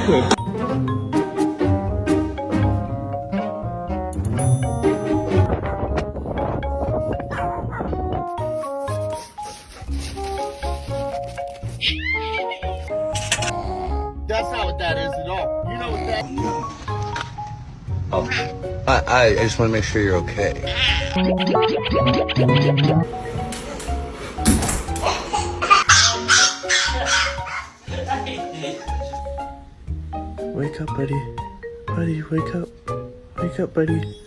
That's not what that is at all. You know what that is? Oh, I just want to make sure you're okay. Wake up, buddy. Buddy, wake up. Wake up, buddy.